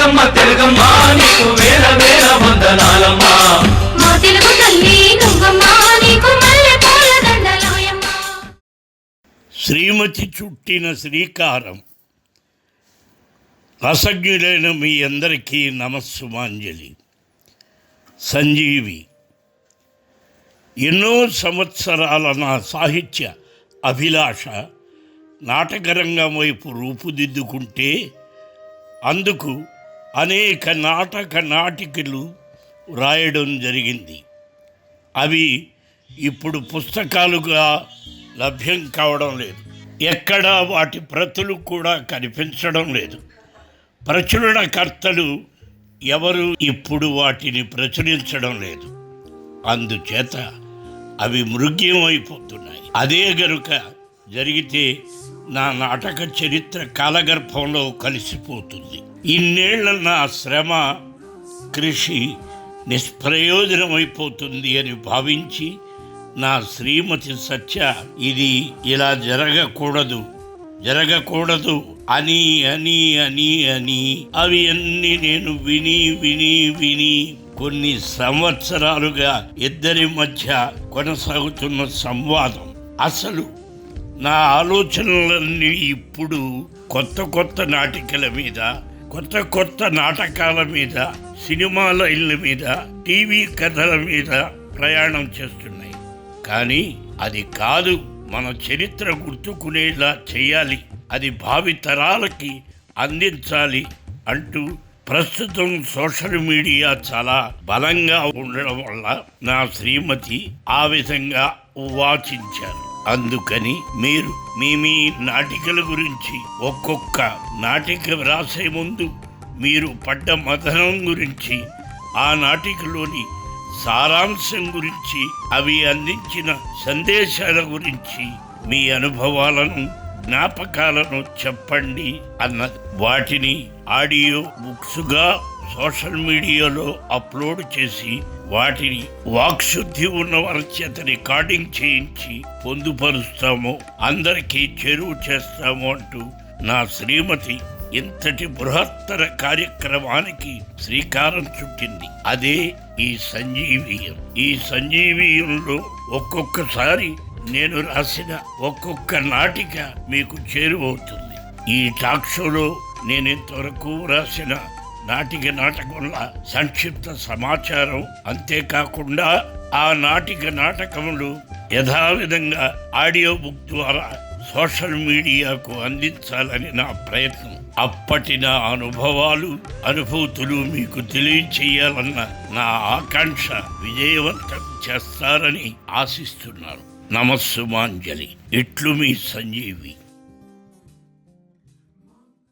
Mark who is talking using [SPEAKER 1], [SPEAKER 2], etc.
[SPEAKER 1] తెలుగమ్మ తెలుగమ్మ నీకు వేల వేల వందనాలమ్మా.
[SPEAKER 2] మా తెలుగు తల్లి నువ్వమ్మా నీకు మల్లెపూల దండలాయమ్మా.
[SPEAKER 3] శ్రీమతి చుట్టిన శ్రీకారం. రసజ్ఞులైన మీ అందరికీ నమస్సుమాంజలి. సంజీవి. ఎన్నో సంవత్సరాల నా సాహిత్య అభిలాష నాటకరంగం వైపు రూపుదిద్దుకుంటే అందుకు అనేక నాటికలు రాయడం జరిగింది. అవి ఇప్పుడు పుస్తకాలుగా లభ్యం కావడం లేదు. ఎక్కడా వాటి ప్రతులు కూడా కనిపించడం లేదు. ప్రచురణకర్తలు ఎవరు ఇప్పుడు వాటిని ప్రచురించడం లేదు. అందుచేత అవి మృగ్యమైపోతున్నాయి. అదే గనుక జరిగితే నా నాటక చరిత్ర కాలగర్భంలో కలిసిపోతుంది. ఇన్నేళ్ల నా శ్రమ కృషి నిష్ప్రయోజనమైపోతుంది అని భావించి నా శ్రీమతి సత్య ఇది ఇలా జరగకూడదు అని అని అని అని అవి అన్నీ నేను విని కొన్ని సంవత్సరాలుగా ఇద్దరి మధ్య కొనసాగుతున్న సంవాదం. అసలు నా ఆలోచనలన్నీ ఇప్పుడు కొత్త నాటికల మీద, కొత్త నాటకాల మీద, సినిమా లైన్ల మీద, టీవీ కథల మీద ప్రయాణం చేస్తున్నాయి. కానీ అది కాదు, మన చరిత్ర గుర్తుకునేలా చేయాలి, అది భావితరాలకి అందించాలి అంటూ ప్రస్తుతం సోషల్ మీడియా చాలా బలంగా ఉండడం వల్ల నా శ్రీమతి ఆ విధంగా వాచించారు. అందుకని మీరు మీ నాటికల గురించి ఒక్కొక్క నాటిక వ్రాసే ముందు మీరు పడ్డ మథనం గురించి, ఆ నాటికలోని సారాంశం గురించి, అవి అందించిన సందేశాల గురించి మీ అనుభవాలను, జ్ఞాపకాలను చెప్పండి అన్నది. వాటిని ఆడియో బుక్స్గా సోషల్ మీడియాలో అప్లోడ్ చేసి వాటిని వాక్శుద్ధి ఉన్న వారి చేత రికార్డింగ్ చేయించి పొందుపరుస్తాము, అందరికీ చేరువ చేస్తాము అంటూ నా శ్రీమతి ఇంతటి బృహత్తర కార్యక్రమానికి శ్రీకారం చుట్టింది. అదే ఈ సంజీవీయం. ఈ సంజీవీయంలో ఒక్కొక్కసారి నేను రాసిన ఒక్కొక్క నాటిక మీకు చేరువవుతుంది. ఈ టాక్ షోలో నేను ఇంతవరకు రాసిన నాటకంల సంక్షిప్త సమాచారం, అంతేకాకుండా ఆ నాటకములు యథావిధంగా ఆడియో బుక్ ద్వారా సోషల్ మీడియాకు అందించాలని నా ప్రయత్నం. అప్పటి నా అనుభూతులు మీకు తెలియచేయాలన్న నా ఆకాంక్ష విజయవంతం చేస్తారని ఆశిస్తున్నాను. నమస్సుమాంజలి. ఇట్లు మీ సంజీవి.